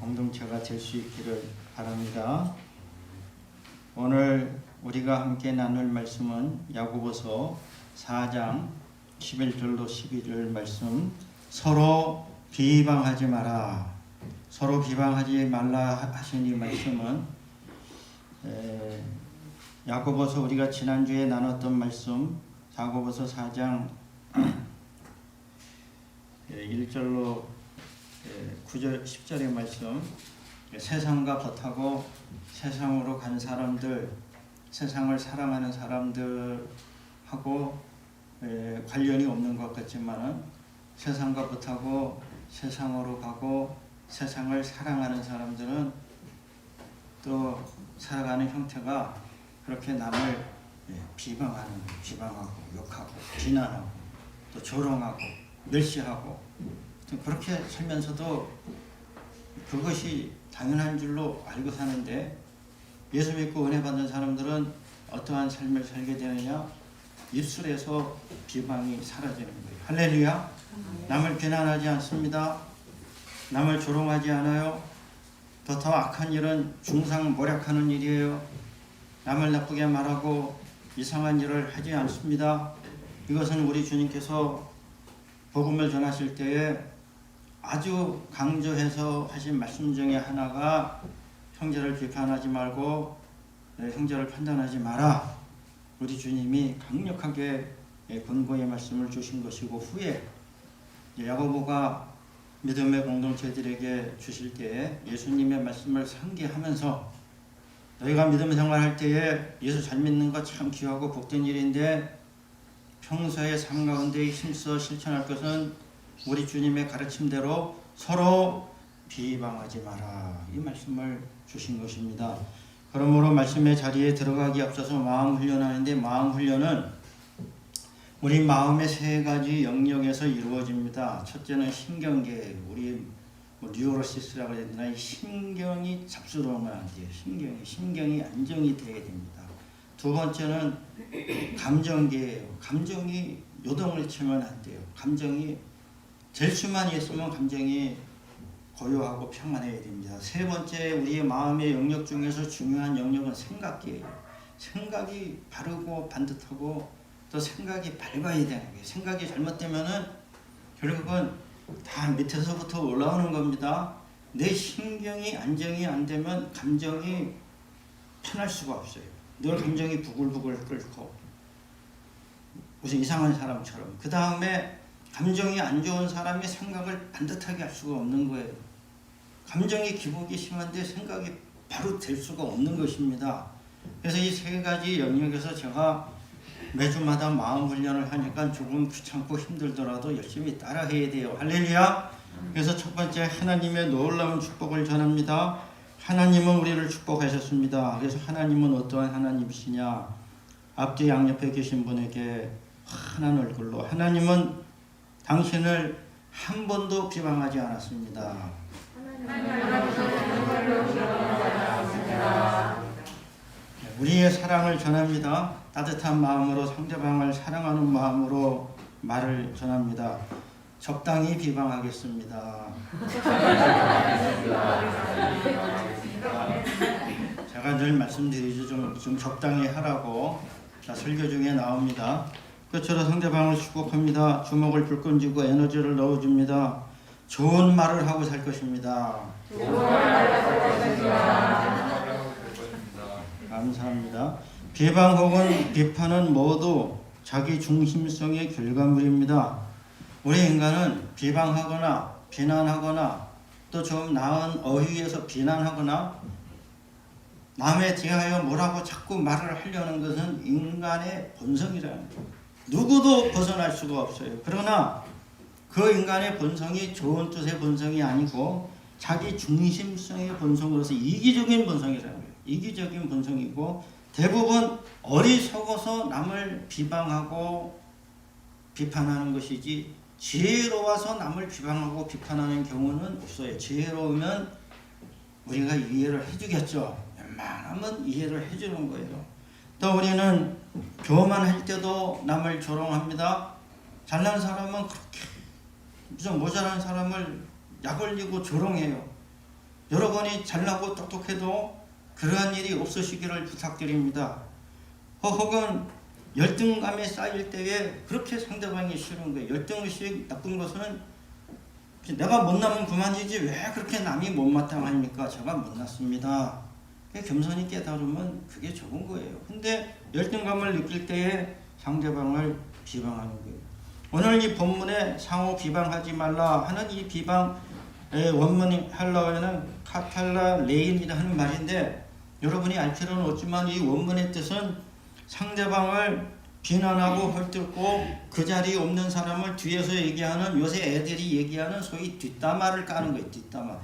공동체가 될 수 있기를 바랍니다. 오늘 우리가 함께 나눌 말씀은 야고보서 4장 11절로 12절 말씀, 서로 비방하지 마라. 서로 비방하지 말라 하신 이 말씀은 야고보서 우리가 지난주에 나눴던 말씀, 야고보서 4장 1절로 9절 10절의 말씀, 세상과 겉하고 세상으로 간 사람들, 세상을 사랑하는 사람들하고 관련이 없는 것 같지만은 세상과 겉하고 세상으로 가고 세상을 사랑하는 사람들은 또 살아가는 형태가 그렇게 남을 비방하고 욕하고 비난하고 또 조롱하고 멸시하고 그렇게 살면서도 그것이 당연한 줄로 알고 사는데, 예수 믿고 은혜 받는 사람들은 어떠한 삶을 살게 되느냐? 입술에서 비방이 사라지는 거예요. 할렐루야. 남을 비난하지 않습니다. 남을 조롱하지 않아요. 더 악한 일은 중상모략하는 일이에요. 남을 나쁘게 말하고 이상한 일을 하지 않습니다. 이것은 우리 주님께서 복음을 전하실 때에 아주 강조해서 하신 말씀 중에 하나가 형제를 비판하지 말고 형제를 판단하지 마라. 우리 주님이 강력하게 권고의 말씀을 주신 것이고, 후에 야고보가 믿음의 공동체들에게 주실 때에 예수님의 말씀을 상기하면서, 너희가 믿음 생활할 때에 예수 잘 믿는 거 참 귀하고 복된 일인데 평소의 삶 가운데 힘써 실천할 것은 우리 주님의 가르침대로 서로 비방하지 마라. 이 말씀을 주신 것입니다. 그러므로 말씀의 자리에 들어가기 앞서서 마음 훈련하는데, 마음 훈련은 우리 마음의 세 가지 영역에서 이루어집니다. 첫째는 신경계, 우리 뉴로시스라고 해야 되나, 이 신경이 잡스러우면 안 돼요. 신경이 안정이 되어야 됩니다. 두 번째는 감정계예요. 감정이 요동을 치면 안 돼요. 감정이 될 수만 있으면 감정이 고요하고 평안해야 됩니다. 세 번째, 우리의 마음의 영역 중에서 중요한 영역은 생각계예요. 생각이 바르고 반듯하고 또 생각이 밝아야 되는 거예요. 생각이 잘못되면은 결국은 다 밑에서부터 올라오는 겁니다. 내 신경이 안정이 안 되면 감정이 편할 수가 없어요. 늘 감정이 부글부글 끓고 무슨 이상한 사람처럼. 그 다음에 감정이 안 좋은 사람이 생각을 반듯하게 할 수가 없는 거예요. 감정이 기복이 심한데 생각이 바로 될 수가 없는 것입니다. 그래서 이 세 가지 영역에서 제가 매주마다 마음 훈련을 하니까 조금 귀찮고 힘들더라도 열심히 따라해야 돼요. 할렐루야. 그래서 첫 번째, 하나님의 놀라운 축복을 전합니다. 하나님은 우리를 축복하셨습니다. 그래서 하나님은 어떠한 하나님이시냐? 앞뒤 양옆에 계신 분에게 환한 얼굴로, 하나님은 당신을 한 번도 비방하지 않았습니다. 우리의 사랑을 전합니다. 따뜻한 마음으로 상대방을 사랑하는 마음으로 말을 전합니다. 적당히 비방하겠습니다. 제가 늘 말씀드리죠. 좀 적당히 하라고. 자, 설교 중에 나옵니다. 끝으로 상대방을 축복합니다. 주먹을 불끈 쥐고 에너지를 넣어줍니다. 좋은 말을 하고 살 것입니다. 감사합니다. 비방 혹은 비판은 모두 자기 중심성의 결과물입니다. 우리 인간은 비방하거나 비난하거나 또 좀 나은 어휘에서 비난하거나 남에 대하여 뭐라고 자꾸 말을 하려는 것은 인간의 본성이라는 거예요. 누구도 벗어날 수가 없어요. 그러나 그 인간의 본성이 좋은 뜻의 본성이 아니고 자기 중심성의 본성으로서 이기적인 본성이라는 거예요. 이기적인 본성이고, 대부분 어리석어서 남을 비방하고 비판하는 것이지 지혜로워서 남을 비방하고 비판하는 경우는 없어요. 지혜로우면 우리가 이해를 해주겠죠. 웬만하면 이해를 해주는 거예요. 또 우리는 교만할 때도 남을 조롱합니다. 잘난 사람은 그렇게 무슨 모자란 사람을 약 올리고 조롱해요. 여러분이 잘나고 똑똑해도 그러한 일이 없으시기를 부탁드립니다. 혹은 열등감에 쌓일 때에 그렇게 상대방이 싫은 거예요. 열등의식 나쁜 것은 내가 못나면 그만이지 왜 그렇게 남이 못마땅합니까? 제가 못났습니다. 겸손히 깨달으면 그게 좋은 거예요. 근데 열등감을 느낄 때에 상대방을 비방하는 거예요. 오늘 이 본문에 상호 비방하지 말라 하는 이 비방의 원문이 헬라어에는 카탈라 레인이라는 말인데 여러분이 알 필요는 없지만 이 원문의 뜻은 상대방을 비난하고 헐뜯고 그 자리에 없는 사람을 뒤에서 얘기하는, 요새 애들이 얘기하는 소위 뒷담화를 까는 거예요.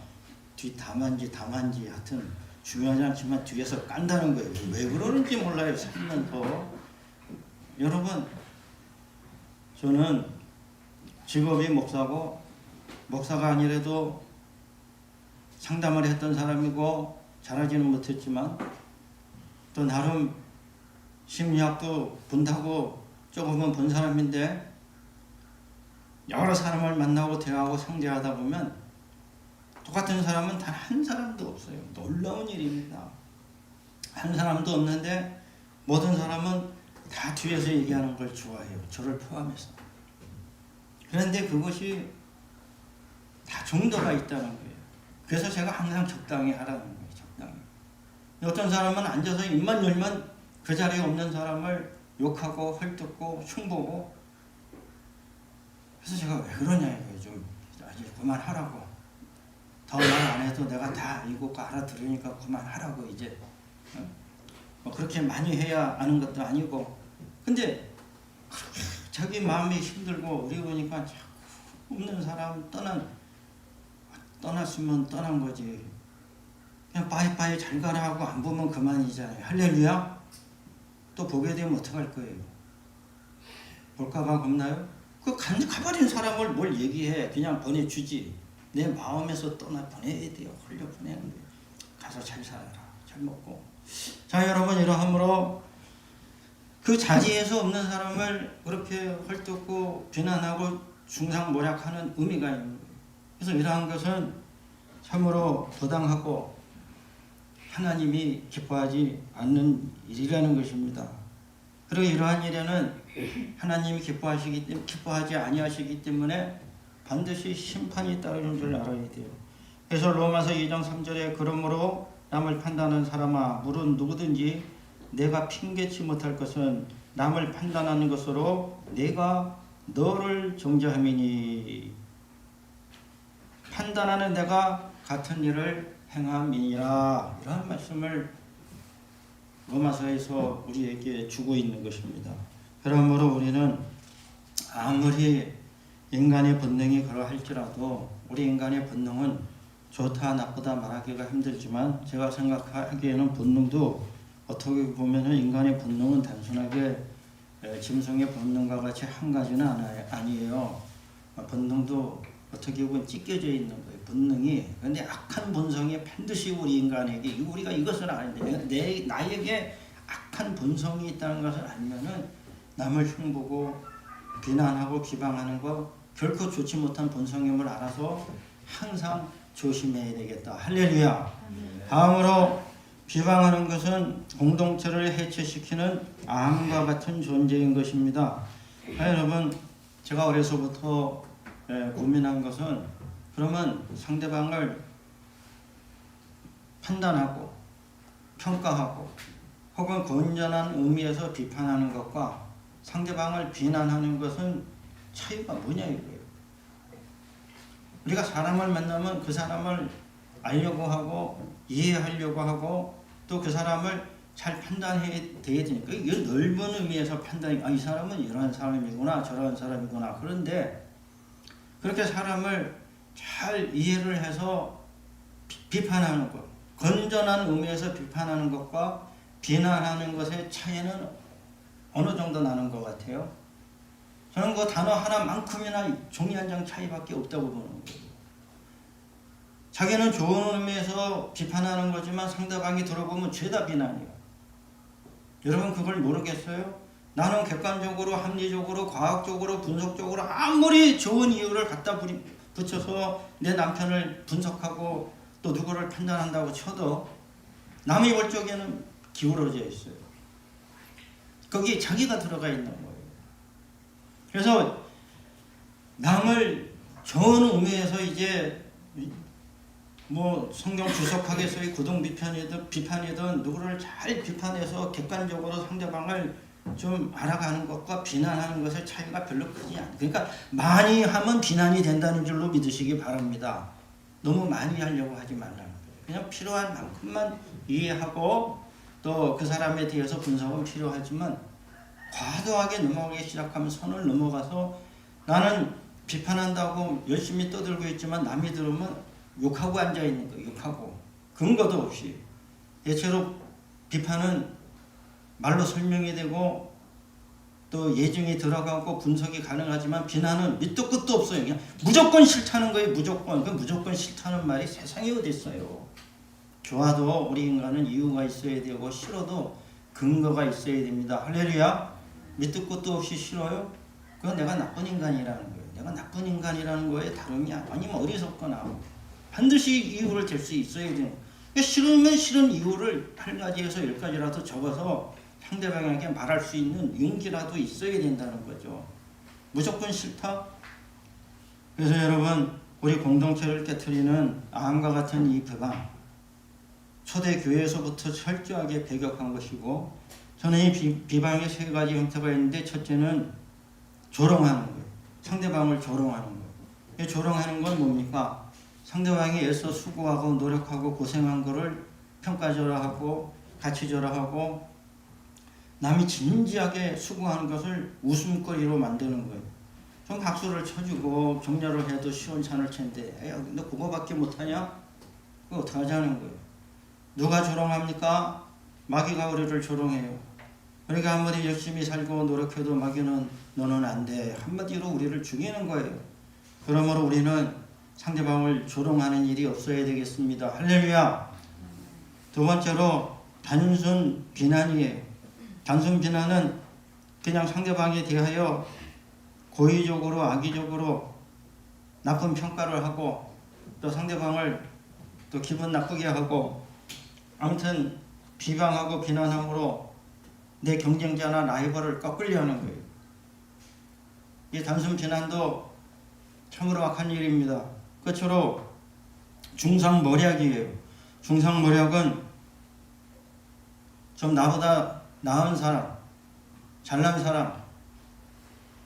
뒷담화인지 담화인지 하여튼 중요하지 않지만 뒤에서 깐다는 거예요. 왜 그러는지 몰라요. 살면서. 여러분, 저는 직업이 목사고 목사가 아니라도 상담을 했던 사람이고 잘하지는 못했지만 또 나름 심리학도 본다고 조금은 본 사람인데 여러 사람을 만나고 대화하고 상대하다 보면 똑같은 사람은 단 한 사람도 없어요. 놀라운 일입니다. 한 사람도 없는데 모든 사람은 다 뒤에서 얘기하는 걸 좋아해요. 저를 포함해서. 그런데 그것이 다 정도가 있다는 거예요. 그래서 제가 항상 적당히 하라는 거예요. 적당히. 어떤 사람은 앉아서 입만 열면 그 자리에 없는 사람을 욕하고 헐뜯고 흉보고, 그래서 제가 왜 그러냐 이거예요. 좀 이제 그만하라고. 더 말 안 해도 내가 다 이거 알아들으니까 그만하라고 이제. 뭐 그렇게 많이 해야 아는 것도 아니고. 근데 자기 마음이 힘들고 어려우니까 자꾸 없는 사람 떠났으면 떠난 거지. 그냥 빠이빠이 잘 가라 하고 안 보면 그만이잖아요. 할렐루야? 또 보게 되면 어떡할 거예요? 볼까봐 겁나요? 그 가버린 사람을 뭘 얘기해. 그냥 보내주지. 내 마음에서 보내야 돼요. 흘려 보내는 거예요. 가서 잘 살아라. 잘 먹고. 자, 여러분, 이러함으로 그 자리에서 없는 사람을 그렇게 헐뜯고 비난하고 중상모략하는 의미가 있는 거예요. 그래서 이러한 것은 참으로 부당하고 하나님이 기뻐하지 않는 일이라는 것입니다. 그리고 이러한 일에는 하나님이 기뻐하지 아니하시기 때문에 반드시 심판이 따르는 줄 알아야 돼요. 그래서 로마서 2장 3절에 그러므로 남을 판단하는 사람아, 물은 누구든지 내가 핑계치 못할 것은 남을 판단하는 것으로 내가 너를 정죄함이니 판단하는 내가 같은 일을 행함이니라. 이런 말씀을 로마서에서 우리에게 주고 있는 것입니다. 그러므로 우리는 아무리 인간의 본능이 그러할지라도 우리 인간의 본능은 좋다 나쁘다 말하기가 힘들지만 제가 생각하기에는 본능도 어떻게 보면 인간의 본능은 단순하게 짐승의 본능과 같이 한 가지는 아니에요. 본능도 어떻게 보면 찢겨져 있는 거예요. 본능이. 그런데 악한 본성이 반드시 우리 인간에게, 우리가 이것을 아는데 나에게 악한 본성이 있다는 것을 알면은 남을 흉보고 비난하고 비방하는 거 결코 좋지 못한 본성임을 알아서 항상 조심해야 되겠다. 할렐루야. 다음으로 비방하는 것은 공동체를 해체시키는 암과 같은 존재인 것입니다. 여러분, 제가 어려서부터 고민한 것은 그러면 상대방을 판단하고 평가하고 혹은 건전한 의미에서 비판하는 것과 상대방을 비난하는 것은 차이가 뭐냐 이거예요. 우리가 사람을 만나면 그 사람을 알려고 하고 이해하려고 하고 또 그 사람을 잘 판단해야 되니까 이 넓은 의미에서 판단이, 이 사람은 이런 사람이구나 저런 사람이구나. 그런데 그렇게 사람을 잘 이해를 해서 비판하는 것, 건전한 의미에서 비판하는 것과 비난하는 것의 차이는 어느 정도 나는 것 같아요. 저는 그 단어 하나만큼이나 종이 한 장 차이밖에 없다고 보는 거예요. 자기는 좋은 의미에서 비판하는 거지만 상대방이 들어보면 죄다 비난이에요. 여러분 그걸 모르겠어요? 나는 객관적으로 합리적으로 과학적으로 분석적으로 아무리 좋은 이유를 갖다 붙여서 내 남편을 분석하고 또 누구를 판단한다고 쳐도 남이 볼 적에는 기울어져 있어요. 거기 자기가 들어가 있는 거예요. 그래서 남을 좋은 의미에서 이제 뭐 성경 주석학에서의 구동 비판이든 누구를 잘 비판해서 객관적으로 상대방을 좀 알아가는 것과 비난하는 것의 차이가 별로 크지 않아요. 그러니까 많이 하면 비난이 된다는 줄로 믿으시기 바랍니다. 너무 많이 하려고 하지 말라는 거예요. 그냥 필요한 만큼만 이해하고 또 그 사람에 대해서 분석은 필요하지만 과도하게 넘어가기 시작하면 선을 넘어가서 나는 비판한다고 열심히 떠들고 있지만 남이 들으면 욕하고 앉아있는 거예요. 욕하고 근거도 없이. 대체로 비판은 말로 설명이 되고 또 예증이 들어가고 분석이 가능하지만 비난은 밑도 끝도 없어요. 그냥 무조건 싫다는 거예요. 무조건. 그 무조건 싫다는 말이 세상에 어디 있어요. 좋아도 우리 인간은 이유가 있어야 되고 싫어도 근거가 있어야 됩니다. 할렐루야. 밑도 끝도 없이 싫어요? 그건 내가 나쁜 인간이라는 거예요. 내가 나쁜 인간이라는 거에 다름이 아니면 어리석거나 반드시 이유를 댈 수 있어야 돼요. 싫으면 싫은 이유를 8가지에서 10가지라도 적어서 상대방에게 말할 수 있는 용기라도 있어야 된다는 거죠. 무조건 싫다? 그래서 여러분 우리 공동체를 깨트리는 암과 같은 이 비방 초대교회에서부터 철저하게 배격한 것이고 저는 이 비방의 3가지 형태가 있는데 첫째는 조롱하는 거예요. 상대방을 조롱하는 거예요. 조롱하는 건 뭡니까? 상대방이 애써 수고하고 노력하고 고생한 거를 평가절하하고 가치절하하고 남이 진지하게 수고하는 것을 웃음거리로 만드는 거예요. 좀 박수를 쳐주고 격려를 해도 시원찮을 텐데 야, 너 그거밖에 못하냐? 그거 어떡하지 하는 거예요. 누가 조롱합니까? 마귀가 우리를 조롱해요. 그러니까 아무리 열심히 살고 노력해도 마귀는 너는 안 돼. 한마디로 우리를 죽이는 거예요. 그러므로 우리는 상대방을 조롱하는 일이 없어야 되겠습니다. 할렐루야. 두 번째로 단순 비난이에요. 단순 비난은 그냥 상대방에 대하여 고의적으로 악의적으로 나쁜 평가를 하고 또 상대방을 또 기분 나쁘게 하고 아무튼 비방하고 비난함으로 내 경쟁자나 라이벌을 꺾으려 하는 거예요. 이 단순 비난도 참으로 악한 일입니다. 끝으로 중상모략이에요. 중상모략은 좀 나보다 나은 사람, 잘난 사람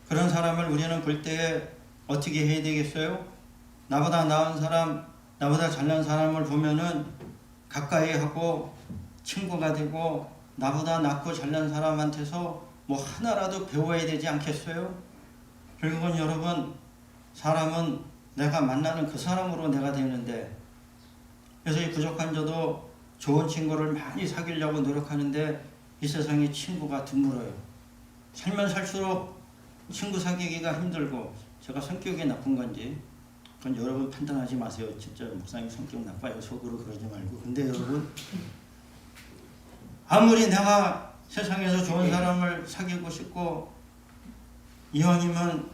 그런 사람을 우리는 볼 때에 어떻게 해야 되겠어요? 나보다 나은 사람, 나보다 잘난 사람을 보면은 가까이 하고 친구가 되고 나보다 낫고 잘난 사람한테서 뭐 하나라도 배워야 되지 않겠어요? 결국은 여러분 사람은 내가 만나는 그 사람으로 내가 되는데 그래서 이 부족한 저도 좋은 친구를 많이 사귀려고 노력하는데 이 세상에 친구가 드물어요. 살면 살수록 친구 사귀기가 힘들고 제가 성격이 나쁜 건지 그건 여러분 판단하지 마세요. 진짜 목사님 성격 나빠요. 속으로 그러지 말고. 근데 여러분 아무리 내가 세상에서 좋은 사람을 사귀고 싶고 이왕이면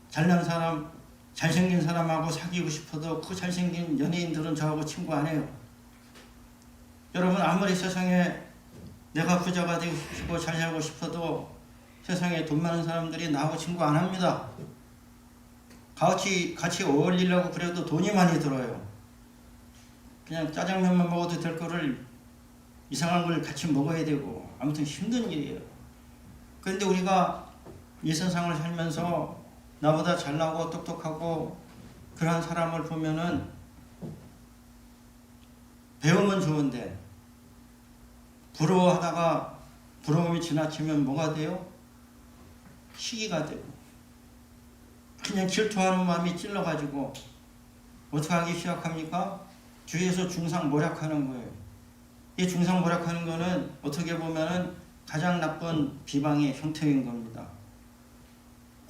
잘난 사람, 잘생긴 사람하고 사귀고 싶어도 그 잘생긴 연예인들은 저하고 친구 안 해요. 여러분 아무리 세상에 내가 부자가 되고 싶고 잘 살고 싶어도 세상에 돈 많은 사람들이 나하고 친구 안 합니다. 같이 어울리려고 그래도 돈이 많이 들어요. 그냥 짜장면만 먹어도 될 거를 이상한 걸 같이 먹어야 되고 아무튼 힘든 일이에요. 그런데 우리가 이 세상을 살면서 나보다 잘나고 똑똑하고 그런 사람을 보면은 배우면 좋은데 부러워하다가 부러움이 지나치면 뭐가 돼요? 시기가 되고 그냥 질투하는 마음이 찔러가지고 어떻게 하기 시작합니까? 주위에서 중상모략하는 거예요. 이 중상모략하는 거는 어떻게 보면은 가장 나쁜 비방의 형태인 겁니다.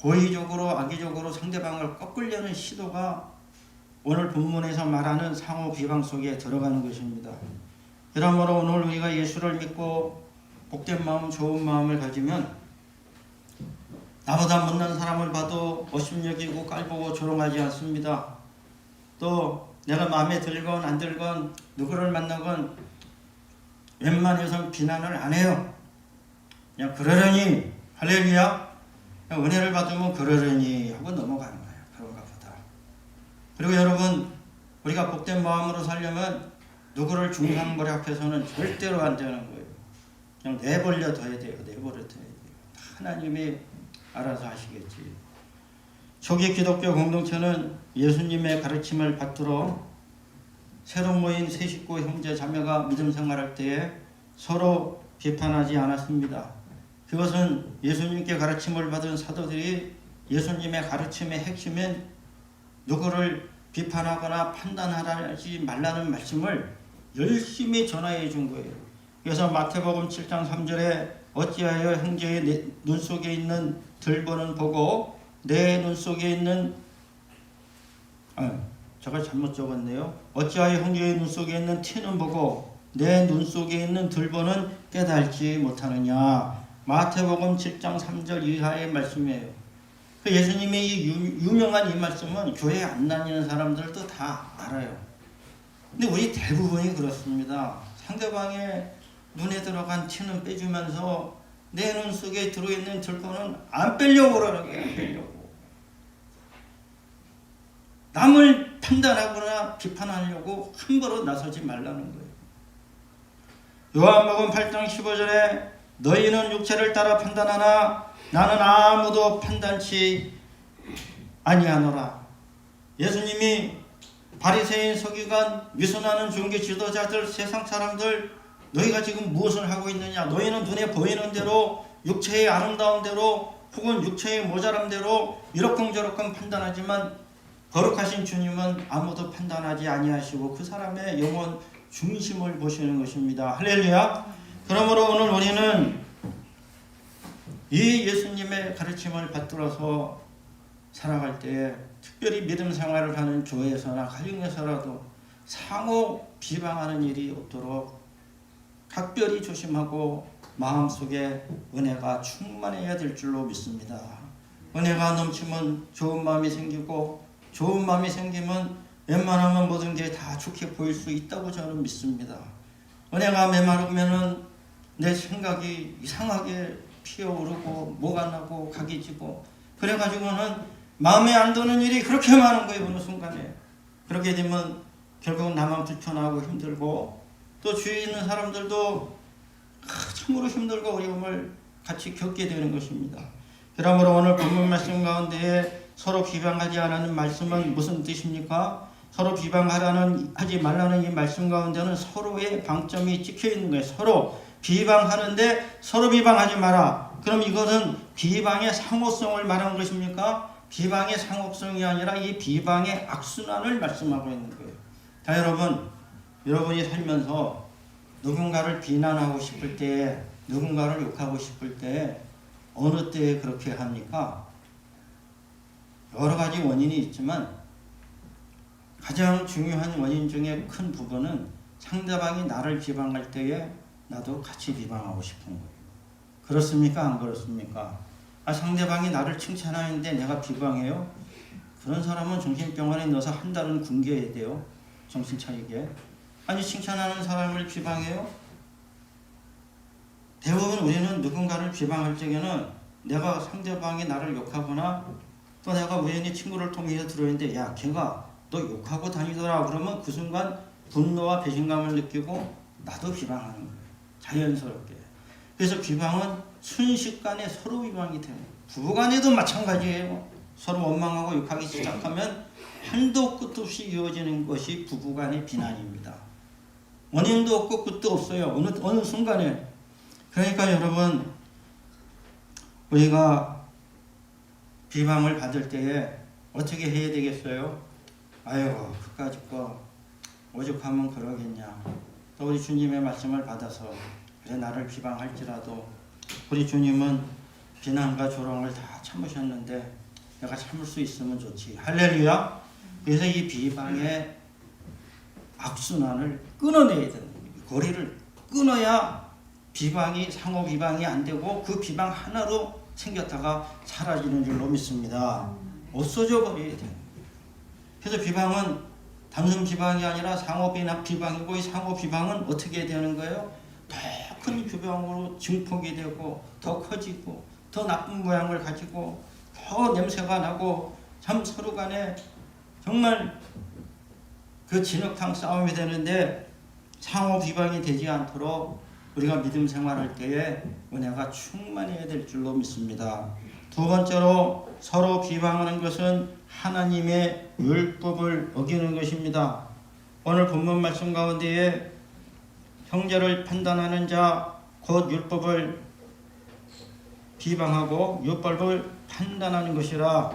고의적으로 악의적으로 상대방을 꺾으려는 시도가 오늘 본문에서 말하는 상호 비방 속에 들어가는 것입니다. 그러므로 오늘 우리가 예수를 믿고 복된 마음, 좋은 마음을 가지면 나보다 못난 사람을 봐도 업신여기고 깔보고 조롱하지 않습니다. 또 내가 마음에 들건 안 들건 누구를 만나건 웬만해선 비난을 안 해요. 그냥 그러려니 할렐루야. 은혜를 받으면 그러려니 하고 넘어가는 거예요. 그런가 보다. 그리고 여러분, 우리가 복된 마음으로 살려면 누구를 중상모략해서는 절대로 안 되는 거예요. 그냥 내버려 둬야 돼요. 내버려 둬야 돼요. 하나님이 알아서 하시겠지. 초기 기독교 공동체는 예수님의 가르침을 받들어 새로 모인 세 식구 형제 자매가 믿음 생활할 때에 서로 비판하지 않았습니다. 그것은 예수님께 가르침을 받은 사도들이 예수님의 가르침의 핵심인 누구를 비판하거나 판단하지 말라는 말씀을 열심히 전하여 준 거예요. 그래서 마태복음 7장 3절에 어찌하여 형제의 눈 속에 있는 들보는 보고 내 눈 속에 있는 제가 잘못 적었네요. 어찌하여 형제의 눈 속에 있는 티는 보고 내 눈 속에 있는 들보는 깨달지 못하느냐. 마태복음 7장 3절 이하의 말씀이에요. 예수님의 이 유명한 이 말씀은 교회에 안 다니는 사람들도 다 알아요. 근데 우리 대부분이 그렇습니다. 상대방의 눈에 들어간 티는 빼주면서 내 눈 속에 들어있는 들보는 안 빼려고 그러는 거예요. 안 빼려고. 남을 판단하거나 비판하려고 함부로 나서지 말라는 거예요. 요한복음 8장 15절에 너희는 육체를 따라 판단하나 나는 아무도 판단치 아니하노라. 예수님이 바리새인 서기관 위선하는 종교 지도자들 세상 사람들 너희가 지금 무엇을 하고 있느냐. 너희는 눈에 보이는 대로 육체의 아름다운 대로 혹은 육체의 모자람 대로 이러쿵저러쿵 판단하지만 거룩하신 주님은 아무도 판단하지 아니하시고 그 사람의 영혼 중심을 보시는 것입니다. 할렐루야. 그러므로 오늘 우리는 이 예수님의 가르침을 받들어서 살아갈 때 특별히 믿음 생활을 하는 교회에서나 가정에서라도 상호 비방하는 일이 없도록 각별히 조심하고 마음속에 은혜가 충만해야 될 줄로 믿습니다. 은혜가 넘치면 좋은 마음이 생기고 좋은 마음이 생기면 웬만하면 모든 게 다 좋게 보일 수 있다고 저는 믿습니다. 은혜가 메마르면은 내 생각이 이상하게 피어오르고 뭐가 나고 각이 지고 그래가지고는 마음에 안 드는 일이 그렇게 많은 거예요. 어느 순간에. 그렇게 되면 결국은 나만 불편하고 힘들고 또 주위에 있는 사람들도 참으로 힘들고 어려움을 같이 겪게 되는 것입니다. 그러므로 오늘 본문 말씀 가운데 서로 비방하지 않는 말씀은 무슨 뜻입니까? 서로 비방하지 말라는 이 말씀 가운데는 서로의 방점이 찍혀 있는 거예요. 서로 비방하는데 서로 비방하지 마라. 그럼 이것은 비방의 상호성을 말하는 것입니까? 비방의 상호성이 아니라 이 비방의 악순환을 말씀하고 있는 거예요. 자, 여러분이 살면서 누군가를 비난하고 싶을 때, 누군가를 욕하고 싶을 때 어느 때에 그렇게 합니까? 여러 가지 원인이 있지만 가장 중요한 원인 중에 큰 부분은 상대방이 나를 비방할 때에 나도 같이 비방하고 싶은 거예요. 그렇습니까? 안 그렇습니까? 상대방이 나를 칭찬하는데 내가 비방해요? 그런 사람은 정신병원에 넣어서 한 달은 굶겨야 돼요. 정신 차리게. 아니 칭찬하는 사람을 비방해요? 대부분 우리는 누군가를 비방할 적에는 내가 상대방이 나를 욕하거나 또 내가 우연히 친구를 통해서 들었는데 야 걔가 너 욕하고 다니더라 그러면 그 순간 분노와 배신감을 느끼고 나도 비방하는 거예요. 자연스럽게. 그래서 비방은 순식간에 서로 비방이 돼요. 부부간에도 마찬가지예요. 서로 원망하고 욕하기 시작하면 한도 끝도 없이 이어지는 것이 부부간의 비난입니다. 원인도 없고 끝도 없어요. 어느 순간에. 그러니까 여러분 우리가 비방을 받을 때에 어떻게 해야 되겠어요? 아유 그까짓 거 오죽하면 그러겠냐. 또 우리 주님의 말씀을 받아서 그래 나를 비방할지라도 우리 주님은 비난과 조롱을 다 참으셨는데 내가 참을 수 있으면 좋지. 할렐루야. 그래서 이 비방의 악순환을 끊어내야 되는 거예요. 거리를 끊어야 비방이 상호 비방이 안 되고 그 비방 하나로 생겼다가 사라지는 줄로 믿습니다. 없어져 버려야 돼요. 그래서 비방은 단순 비방이 아니라 상호 비방이고, 이 상호 비방은 어떻게 되는 거예요? 더 큰 비방으로 증폭이 되고 더 커지고 더 나쁜 모양을 가지고 더 냄새가 나고, 참 서로 간에 정말 그 진흙탕 싸움이 되는데, 상호 비방이 되지 않도록 우리가 믿음 생활할 때에 은혜가 충만해야 될 줄로 믿습니다. 두 번째로, 서로 비방하는 것은 하나님의 율법을 어기는 것입니다. 오늘 본문 말씀 가운데에 형제를 판단하는 자, 곧 율법을 비방하고 율법을 판단하는 것이라.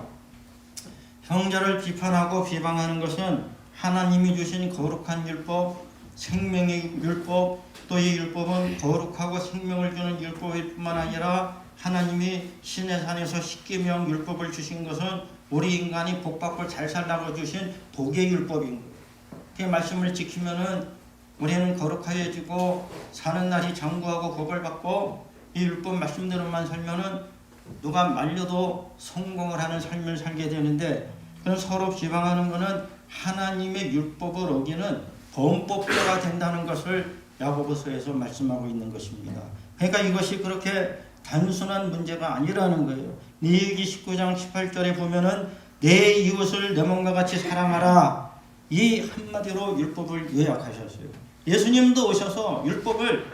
형제를 비판하고 비방하는 것은 하나님이 주신 거룩한 율법, 생명의 율법, 또 이 율법은 거룩하고 생명을 주는 율법일 뿐만 아니라 하나님이 신의 산에서 십계명 율법을 주신 것은 우리 인간이 복받고 잘 살라고 주신 복의 율법인 거예요. 그 말씀을 지키면은 우리는 거룩하여지고 사는 날이 장구하고 복을 받고, 이 율법 말씀대로만 살면은 누가 말려도 성공을 하는 삶을 살게 되는데, 그런 서로 비방하는 것은 하나님의 율법을 어기는 범법자가 된다는 것을 야고보서에서 말씀하고 있는 것입니다. 그러니까 이것이 그렇게 단순한 문제가 아니라는 거예요. 레위기 19장 18절에 보면은 내 이웃을 내 몸과 같이 사랑하라, 이 한마디로 율법을 요약하셨어요. 예수님도 오셔서 율법을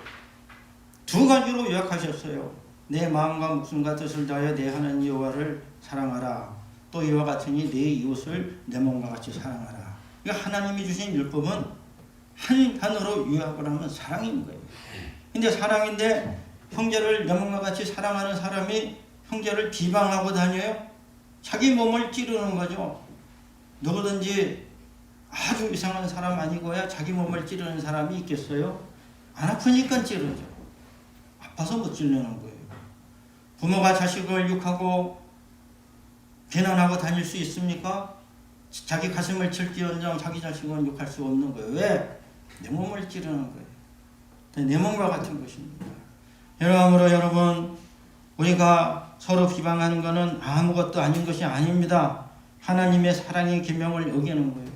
두 가지로 요약하셨어요. 내 마음과 목숨과 뜻을 다하여 내 하나님 여호와를 사랑하라, 또 이와 같으니 내 이웃을 내 몸과 같이 사랑하라. 그러니까 하나님이 주신 율법은 한 단어로 요약을 하면 사랑인 거예요. 근데 사랑인데 형제를 내 몸과 같이 사랑하는 사람이 형제를 비방하고 다녀요? 자기 몸을 찌르는 거죠. 누구든지 아주 이상한 사람 아니고야 자기 몸을 찌르는 사람이 있겠어요? 안 아프니까 찌르죠. 아파서 못 찌르는 거예요. 부모가 자식을 욕하고 비난하고 다닐 수 있습니까? 자기 가슴을 칠지언정 자기 자식은 욕할 수 없는 거예요. 왜? 내 몸을 찌르는 거예요. 내 몸과 같은 것입니다. 여러분으로 여러분, 우리가 서로 비방하는 것은 아무것도 아닌 것이 아닙니다. 하나님의 사랑의 계명을 어기는 거예요.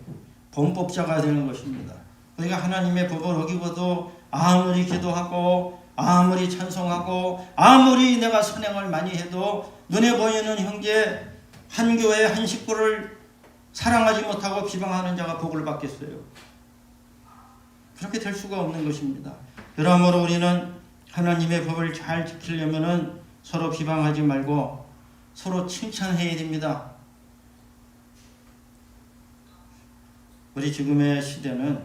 범법자가 되는 것입니다. 우리가 하나님의 법을 어기고도 아무리 기도하고 아무리 찬송하고 아무리 내가 선행을 많이 해도 눈에 보이는 형제 한 교회 한 식구를 사랑하지 못하고 비방하는 자가 복을 받겠어요? 그렇게 될 수가 없는 것입니다. 그러므로 우리는 하나님의 법을 잘 지키려면 서로 비방하지 말고 서로 칭찬해야 됩니다. 우리 지금의 시대는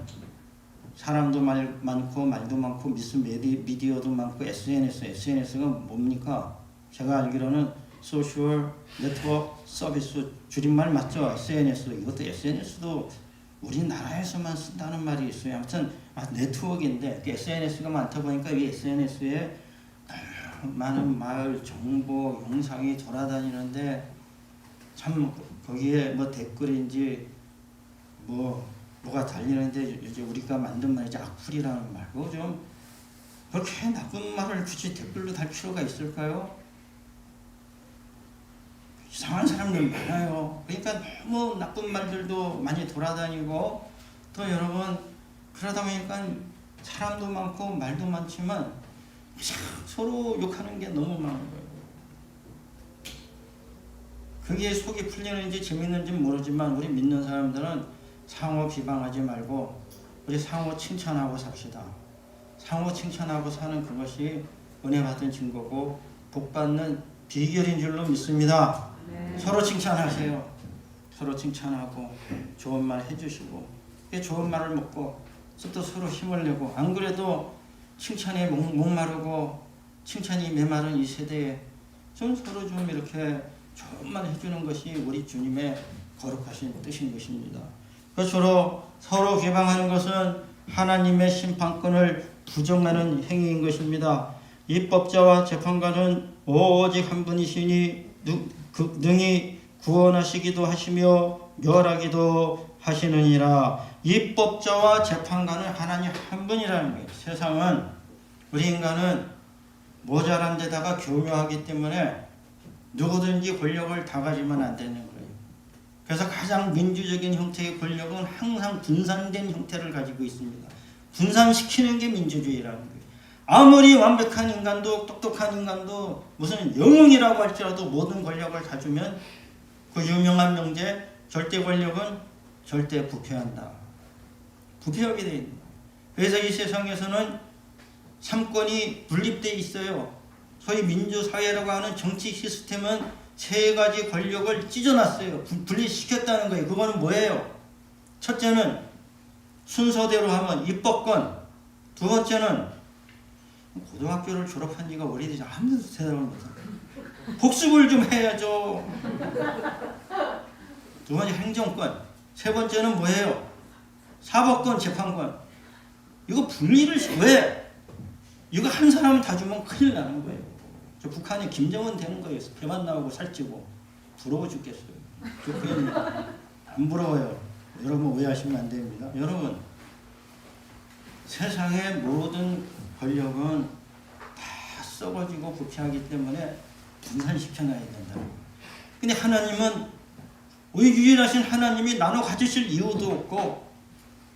사람도 많고 말도 많고 미디어도 많고 SNS가 뭡니까? 제가 알기로는 소셜 네트워크 서비스 줄임말 맞죠? SNS. 이것도 SNS도 우리나라에서만 쓴다는 말이 있어요. 아무튼 네트워크인데 SNS가 많다 보니까 이 SNS에 많은 말, 정보, 영상이 돌아다니는데, 참 거기에 뭐 댓글인지 뭐가 달리는데, 이제 우리가 만든 말이지 악플이라는 말, 그거 좀 그렇게 나쁜 말을 굳이 댓글로 달 필요가 있을까요? 이상한 사람들 많아요. 그러니까 너무 나쁜 말들도 많이 돌아다니고, 또 여러분 그러다 보니까 사람도 많고 말도 많지만 서로 욕하는 게 너무 많은 거예요. 그게 속이 풀리는지 재밌는지 모르지만 우리 믿는 사람들은 상호 비방하지 말고 우리 상호 칭찬하고 삽시다. 상호 칭찬하고 사는 그것이 은혜 받은 증거고 복 받는 비결인 줄로 믿습니다. 네. 서로 칭찬하세요. 서로 칭찬하고 좋은 말 해주시고, 좋은 말을 먹고 또 서로 힘을 내고, 안 그래도 칭찬에 목마르고 칭찬이 메마른 이 세대에 좀 서로 좀 이렇게 좋은 말 해주는 것이 우리 주님의 거룩하신 뜻인 것입니다. 그처럼 서로 비방하는 것은 하나님의 심판권을 부정하는 행위인 것입니다. 입법자와 재판관은 오직 한 분이시니 능히 구원하시기도 하시며 멸하기도 하시느니라. 입법자와 재판관은 하나님 한 분이라는 거예요. 세상은, 우리 인간은 모자란 데다가 교묘하기 때문에 누구든지 권력을 다 가지면 안 되는 거예요. 그래서 가장 민주적인 형태의 권력은 항상 분산된 형태를 가지고 있습니다. 분산시키는 게 민주주의라는 거예요. 아무리 완벽한 인간도 똑똑한 인간도 무슨 영웅이라고 할지라도 모든 권력을 가지면 그 유명한 명제 절대 권력은 절대 부패한다. 부패하게 되어 있는 거예요. 그래서 이 세상에서는 삼권이 분립되어 있어요. 소위 민주사회라고 하는 정치 시스템은 세 가지 권력을 찢어놨어요. 분리시켰다는 거예요. 그거는 뭐예요? 첫째는 순서대로 하면 입법권, 두 번째는 고등학교를 졸업한 지가 오래되지 아무도 대답을 못해요. 복습을 좀 해야죠. 두 번째 행정권, 세 번째는 뭐예요? 사법권, 재판권. 이거 분리를 왜? 이거 한 사람 다 주면 큰일 나는 거예요. 저 북한이 김정은 되는 거예요. 배만 나오고 살찌고 부러워 죽겠어요. 저 그냥 안 부러워요. 여러분 오해하시면 안 됩니다. 여러분 세상의 모든 권력은 다 썩어지고 부패하기 때문에 분산시켜놔야 된다는 거예요. 근데 하나님은 우리 유일하신 하나님이 나눠 가지실 이유도 없고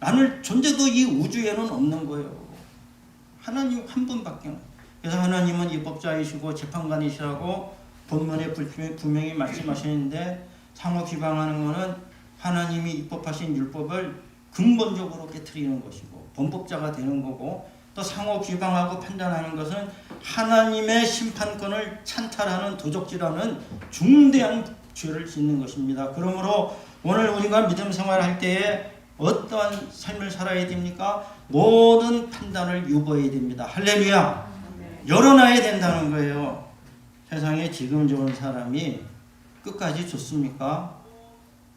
나눌 존재도 이 우주에는 없는 거예요. 하나님 한 분밖에. 그래서 하나님은 입법자이시고 재판관이시라고 본문에 분명히 말씀하시는데 상호 비방하는 것은 하나님이 입법하신 율법을 근본적으로 깨트리는 것이고 범법자가 되는 거고, 또 상호 비방하고 판단하는 것은 하나님의 심판권을 찬탈하는 도적질하는 중대한 죄를 짓는 것입니다. 그러므로 오늘 우리가 믿음 생활할 때에 어떠한 삶을 살아야 됩니까? 모든 판단을 유보해야 됩니다. 할렐루야. 열어놔야 된다는 거예요. 세상에 지금 좋은 사람이 끝까지 좋습니까?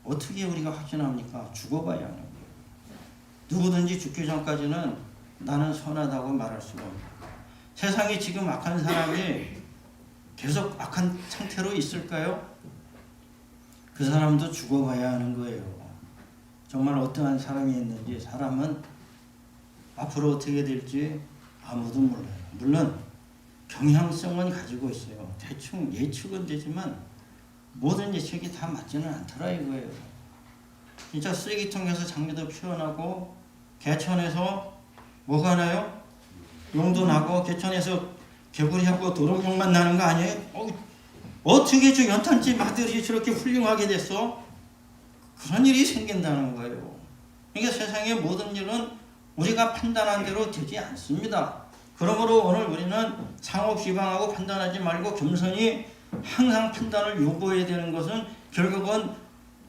어떻게 우리가 확신합니까? 죽어봐야 하는 거예요. 누구든지 죽기 전까지는 나는 선하다고 말할 수가 없는 거예요. 세상에 지금 악한 사람이 계속 악한 상태로 있을까요? 그 사람도 죽어봐야 하는 거예요. 정말 어떠한 사람이 있는지, 사람은 앞으로 어떻게 될지 아무도 몰라요. 물론 경향성은 가지고 있어요. 대충 예측은 되지만 모든 예측이 다 맞지는 않더라 이거예요. 진짜 쓰레기통에서 장미도 피어나고 개천에서 뭐가 나요? 용도 나고 개천에서 개구리하고 도롱뇽만 나는 거 아니에요? 어떻게 저 연탄집 아들이 저렇게 훌륭하게 됐어? 그런 일이 생긴다는 거예요. 그러니까 세상의 모든 일은 우리가 판단한 대로 되지 않습니다. 그러므로 오늘 우리는 상호 비방하고 판단하지 말고 겸손히 항상 판단을 요구해야 되는 것은 결국은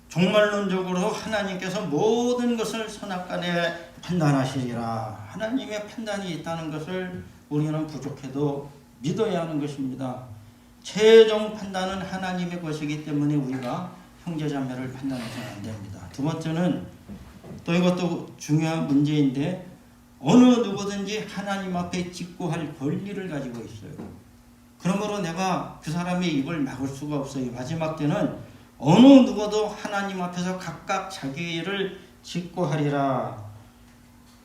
종말론적으로 하나님께서 모든 것을 선악간에 판단하시리라. 하나님의 판단이 있다는 것을 우리는 부족해도 믿어야 하는 것입니다. 최종 판단은 하나님의 것이기 때문에 우리가 형제자매를 판단해서는 안 됩니다. 두 번째는 또 이것도 중요한 문제인데, 어느 누구든지 하나님 앞에 직고할 권리를 가지고 있어요. 그러므로 내가 그 사람의 입을 막을 수가 없어요. 마지막 때는 어느 누구도 하나님 앞에서 각각 자기 일을 직고하리라.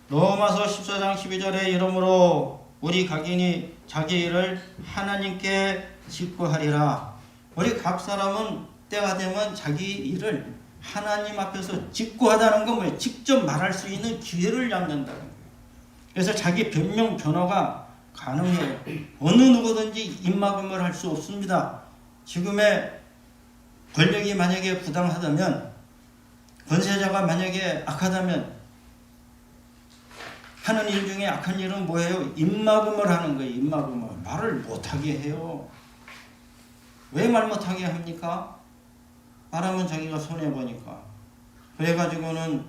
로마서 14장 12절에 이러므로 우리 각인이 자기 일을 하나님께 직고하리라. 우리 각 사람은 때가 되면 자기 일을 하나님 앞에서 직고하다는 건 뭐예요? 직접 말할 수 있는 기회를 잡는다는 거예요. 그래서 자기 변명 변호가 가능해요. 어느 누구든지 입막음을 할 수 없습니다. 지금의 권력이 만약에 부당하다면, 권세자가 만약에 악하다면 하는 일 중에 악한 일은 뭐예요? 입막음을 하는 거예요. 입막음을. 말을 못하게 해요. 왜 말 못하게 합니까? 말하면 자기가 손해보니까. 그래가지고는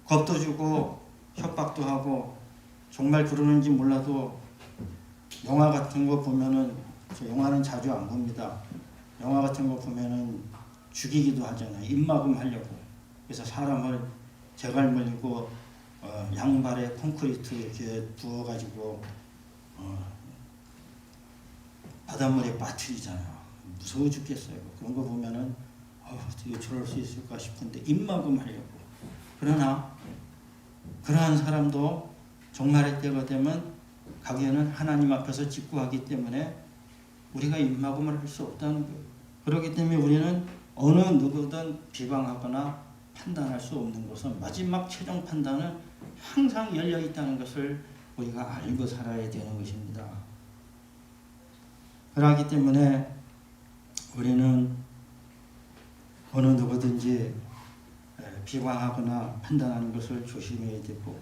겁도 주고 협박도 하고, 정말 그러는지 몰라도 영화 같은 거 보면은, 저 영화는 자주 안 봅니다. 영화 같은 거 보면은 죽이기도 하잖아요. 입막음 하려고. 그래서 사람을 재갈 물리고 양발에 콘크리트 이렇게 부어가지고 바닷물에 빠뜨리잖아요. 무서워 죽겠어요. 그런 거 보면은 어떻게 저럴 수 있을까 싶은데 입막음 하려고. 그러나 그러한 사람도 종말의 때가 되면 가게는 하나님 앞에서 직구하기 때문에 우리가 입막음을 할 수 없다는 거예요. 그렇기 때문에 우리는 어느 누구든 비방하거나 판단할 수 없는 것은 마지막 최종 판단은 항상 열려 있다는 것을 우리가 알고 살아야 되는 것입니다. 그렇기 때문에 우리는 어느 누구든지 비방하거나 판단하는 것을 조심해야 되고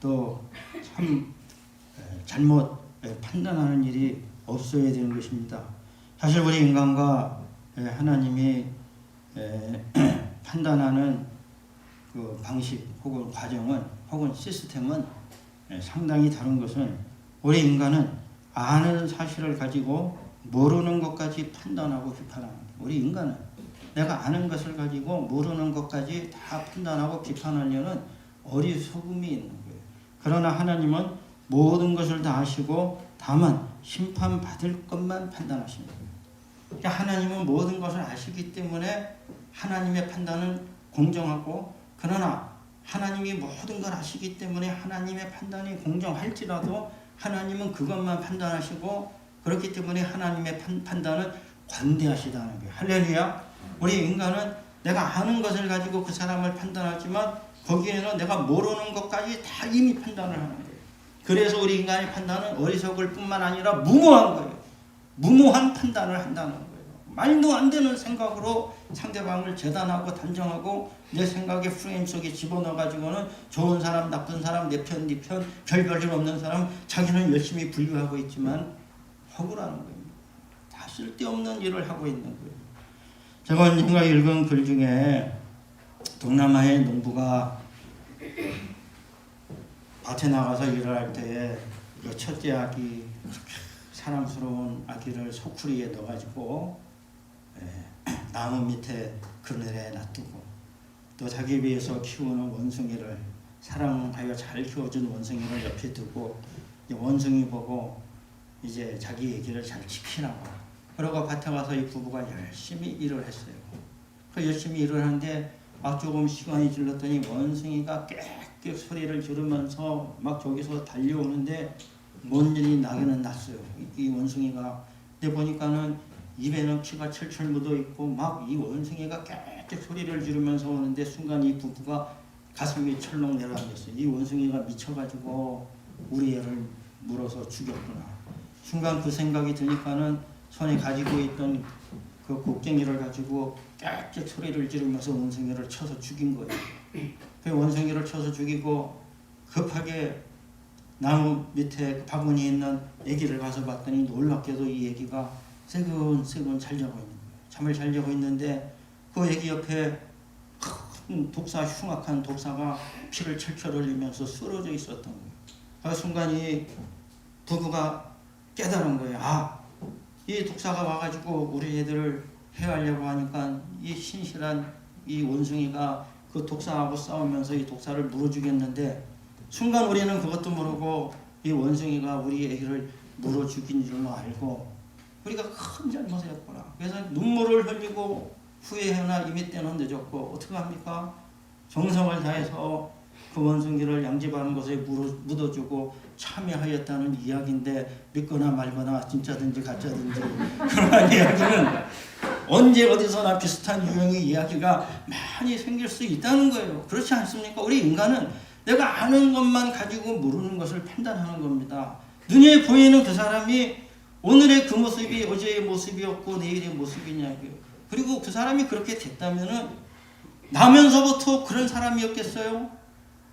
또 참 잘못 판단하는 일이 없어야 되는 것입니다. 사실 우리 인간과 하나님이 판단하는 그 방식 혹은 과정은 혹은 시스템은 상당히 다른 것은 우리 인간은 아는 사실을 가지고 모르는 것까지 판단하고 비판하는 거예요. 우리 인간은 내가 아는 것을 가지고 모르는 것까지 다 판단하고 비판하려는 어리석음이 있는 거예요. 그러나 하나님은 모든 것을 다 아시고 다만 심판받을 것만 판단하십니다. 그러니까 하나님은 모든 것을 아시기 때문에 하나님의 판단은 공정하고, 그러나 하나님이 모든 걸 아시기 때문에 하나님의 판단이 공정할지라도 하나님은 그것만 판단하시고, 그렇기 때문에 하나님의 판단은 관대하시다는 거예요. 할렐루야. 우리 인간은 내가 아는 것을 가지고 그 사람을 판단하지만 거기에는 내가 모르는 것까지 다 이미 판단을 하는 거예요. 그래서 우리 인간의 판단은 어리석을 뿐만 아니라 무모한 거예요. 무모한 판단을 한다는 거예요. 말도 안 되는 생각으로 상대방을 재단하고 단정하고 내 생각의 프레임 속에 집어넣어가지고는 좋은 사람, 나쁜 사람, 내 편, 네 편, 별별 없는 사람, 자기는 열심히 분류하고 있지만 허구라는 겁니다. 다 쓸데없는 일을 하고 있는 거예요. 제가 읽은 글 중에 동남아의 농부가 밭에 나가서 일을 할 때에 첫째 아기, 사랑스러운 아기를 소쿠리에 넣어가지고 나무 밑에 그늘에 놔두고 또 자기 위해서 키우는 원숭이를, 사랑하여 잘 키워준 원숭이를 옆에 두고 원숭이 보고 이제 자기 얘기를 잘 지키라고, 그러고 밭에 가서 이 부부가 열심히 일을 했어요. 그 열심히 일을 하는데 조금 시간이 질렀더니 원숭이가 깨끗 소리를 지르면서 막 저기서 달려오는데 뭔 일이 나기는 났어요. 이 원숭이가. 근데 보니까는 입에는 피가 철철 묻어 있고 막 이 원숭이가 깨끗 소리를 지르면서 오는데 순간 이 부부가 가슴이 철렁 내려앉았어요. 이 원숭이가 미쳐가지고 우리 애를 물어서 죽였구나. 순간 그 생각이 드니까는 손에 가지고 있던 그 곡괭이를 가지고 깨끗 소리를 지르면서 원숭이를 쳐서 죽인 거예요. 그 원숭이를 쳐서 죽이고 급하게 나무 밑에 바구니에 있는 아기를 가서 봤더니 놀랍게도 이 아기가 새근새근 잘 자고 있는 거예요. 잠을 잘 자고 있는데 그 아기 옆에 큰 독사, 흉악한 독사가 피를 철철 흘리면서 쓰러져 있었던 거예요. 그 순간 이 부부가 깨달은 거예요. 이 독사가 와가지고 우리 애들을 해하려고 하니까 이 신실한 이 원숭이가 그 독사하고 싸우면서 이 독사를 물어 죽였는데, 순간 우리는 그것도 모르고 이 원숭이가 우리 애기를 물어 죽인 줄로 알고 우리가 큰 잘못을 했구나. 그래서 눈물을 흘리고 후회하나 이미 때는 늦었고 어떻게 합니까? 정성을 다해서 그 원숭이를 양집하는 곳에 묻어주고 참여하였다는 이야기인데, 믿거나 말거나 진짜든지 가짜든지 그런 이야기는 언제 어디서나 비슷한 유형의 이야기가 많이 생길 수 있다는 거예요. 그렇지 않습니까? 우리 인간은 내가 아는 것만 가지고 모르는 것을 판단하는 겁니다. 눈에 보이는 그 사람이 오늘의 그 모습이 어제의 모습이었고 내일의 모습이냐고요. 그리고 그 사람이 그렇게 됐다면은 나면서부터 그런 사람이었겠어요?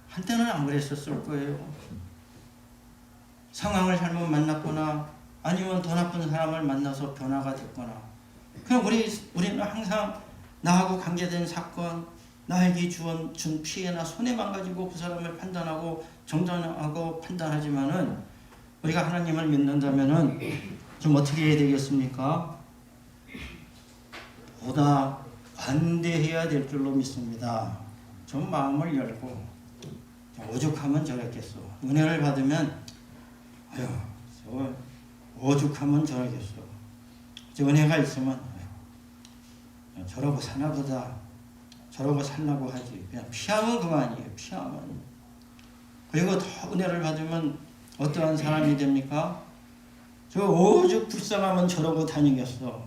한때는 안 그랬었을 거예요. 상황을 잘못 만났거나 아니면 더 나쁜 사람을 만나서 변화가 됐거나, 그냥 우리는 항상 나하고 관계된 사건, 나에게 준 피해나 손해만 가지고 그 사람을 판단하고 정당하고 판단하지만은 우리가 하나님을 믿는다면은 좀 어떻게 해야 되겠습니까? 보다 관대해야 될 줄로 믿습니다. 좀 마음을 열고, 오죽하면 저랬겠어. 은혜를 받으면 저 오죽하면 저러겠어. 저 은혜가 있으면 저러고 사나보다, 저러고 살라고 하지. 그냥 피하면 그만이에요. 피하면. 그리고 더 은혜를 받으면 어떠한 사람이 됩니까? 저 오죽 불쌍하면 저러고 다니겠어.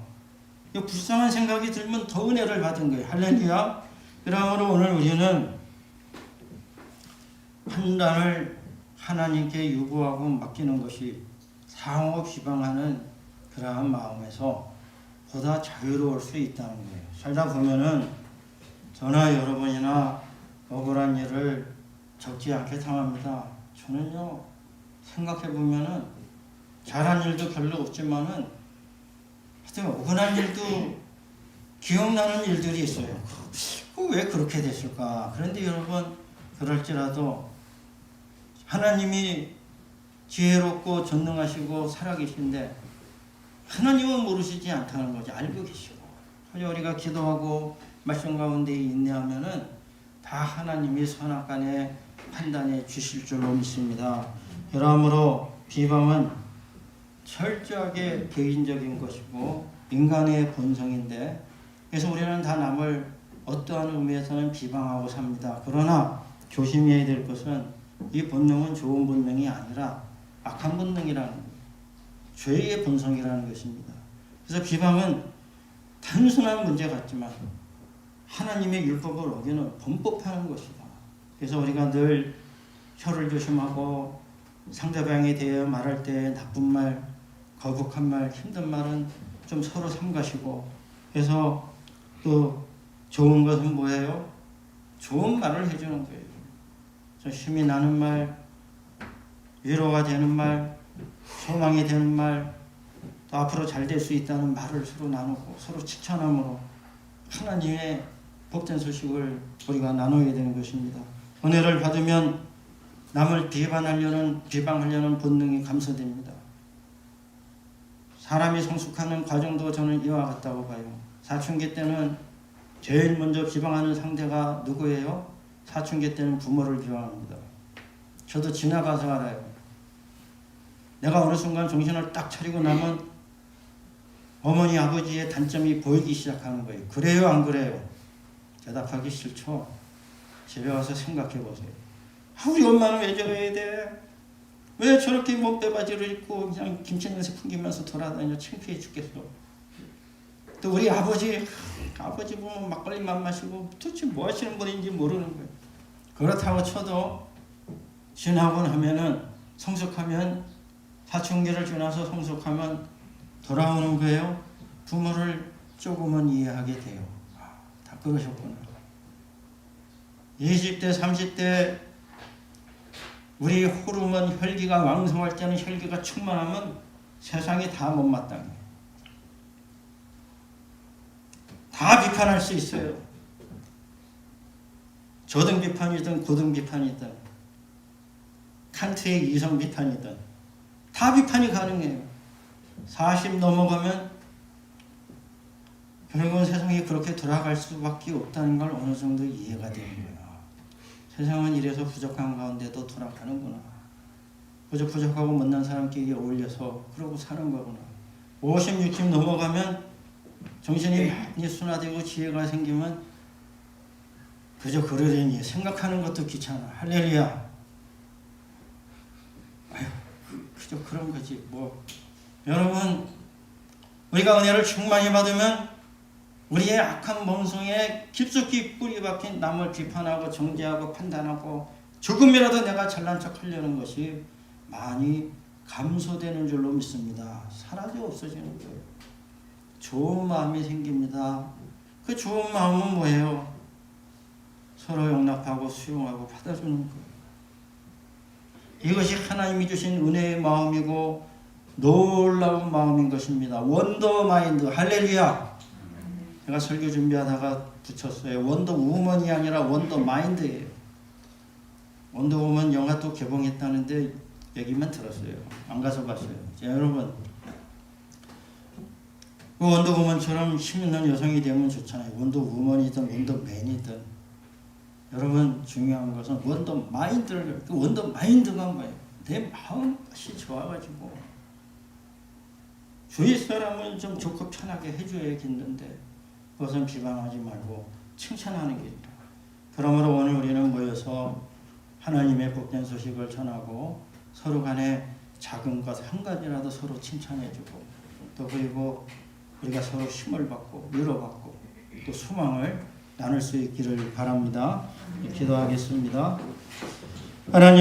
이 불쌍한 생각이 들면 더 은혜를 받은 거예요. 할렐루야. 그러므로 오늘 우리는 판단을 하나님께 요구하고 맡기는 것이 상호 비방하는 그러한 마음에서 보다 자유로울 수 있다는 거예요. 살다 보면은 저나 여러분이나 억울한 일을 적지 않게 당합니다. 저는요, 생각해 보면은 잘한 일도 별로 없지만은 하여튼 억울한 일도 기억나는 일들이 있어요. 왜 그렇게 됐을까? 그런데 여러분, 그럴지라도 하나님이 지혜롭고 전능하시고 살아계신데 하나님은 모르시지 않다는 거죠. 알고 계시고. 우리가 기도하고 말씀 가운데 인내하면은 다 하나님이 선악간에 판단해 주실 줄로 믿습니다. 그러므로 비방은 철저하게 개인적인 것이고 인간의 본성인데, 그래서 우리는 다 남을 어떠한 의미에서는 비방하고 삽니다. 그러나 조심해야 될 것은 이 본능은 좋은 본능이 아니라 악한 본능이라는 거예요. 죄의 본성이라는 것입니다. 그래서 비방은 단순한 문제 같지만 하나님의 율법을 어기는 범법하는 것이다. 그래서 우리가 늘 혀를 조심하고 상대방에 대해 말할 때 나쁜 말, 거북한 말, 힘든 말은 좀 서로 삼가시고, 그래서 또 좋은 것은 뭐예요? 좋은 말을 해주는 거예요. 힘이 나는 말, 위로가 되는 말, 소망이 되는 말, 또 앞으로 잘 될 수 있다는 말을 서로 나누고 서로 칭찬함으로 하나님의 복된 소식을 우리가 나누어야 되는 것입니다. 은혜를 받으면 남을 비방하려는 본능이 감소됩니다. 사람이 성숙하는 과정도 저는 이와 같다고 봐요. 사춘기 때는 제일 먼저 비방하는 상대가 누구예요? 사춘기 때는 부모를 비방합니다. 저도 지나가서 알아요. 내가 어느 순간 정신을 딱 차리고 나면 어머니 아버지의 단점이 보이기 시작하는 거예요. 그래요 안 그래요? 대답하기 싫죠. 집에 와서 생각해 보세요. 우리 엄마는 왜 저래야 돼? 왜 저렇게 몸빼바지를 입고 그냥 김치 냄새 풍기면서 돌아다녀? 창피해 죽겠어. 또 우리 아버지 보면 막걸리만 마시고 도대체 뭐 하시는 분인지 모르는 거예요. 그렇다고 쳐도 지나고 나면은 성숙하면, 사춘기를 지나서 성숙하면 돌아오는 거예요. 부모를 조금은 이해하게 돼요. 다 그러셨구나. 20대 30대 우리 호르몬 혈기가 왕성할 때는, 혈기가 충만하면 세상이 다 못마땅해. 다 비판할 수 있어요. 저등 비판이든 고등 비판이든 칸트의 이성 비판이든 다 비판이 가능해요. 40 넘어가면 결국은 세상이 그렇게 돌아갈 수밖에 없다는 걸 어느 정도 이해가 되는 거예요. 세상은 이래서 부족한 가운데도 돌아가는구나. 부족하고 못난 사람끼리 어울려서 그러고 사는 거구나. 50, 60 넘어가면 정신이 많이 순화되고 지혜가 생기면 그저 그러려니 생각하는 것도 귀찮아. 할렐루야. 아유, 그저 그런 거지 뭐. 여러분, 우리가 은혜를 충만히 받으면 우리의 악한 몸성에 깊숙이 뿌리 박힌 남을 비판하고 정죄하고 판단하고 조금이라도 내가 잘난 척 하려는 것이 많이 감소되는 줄로 믿습니다. 사라져 없어지는 거예요. 좋은 마음이 생깁니다. 그 좋은 마음은 뭐예요? 서로 용납하고 수용하고 받아주는 거예요. 이것이 하나님이 주신 은혜의 마음이고 놀라운 마음인 것입니다. 원더 마인드. 할렐루야. 제가 설교 준비하다가 붙였어요. 원더 우먼이 아니라 원더 마인드예요. 원더 우먼 영화 또 개봉했다는데 얘기만 들었어요. 안 가서 봤어요. 자, 여러분, 그 원더 우먼처럼 힘있는 여성이 되면 좋잖아요. 원더 우먼이든 원더 맨이든. 여러분, 중요한 것은 원더 마인드를, 그 원더 마인드가 뭐예요? 내 마음이 좋아가지고 주위 사람을 좀 좋고 편하게 해줘야겠는데 그것은 비방하지 말고 칭찬하는 길이다. 그러므로 오늘 우리는 모여서 하나님의 복된 소식을 전하고 서로 간에 작은 것 한 가지라도 서로 칭찬해주고, 또 그리고 우리가 서로 힘을 받고 위로받고 또 소망을 나눌 수 있기를 바랍니다. 기도하겠습니다. 하나님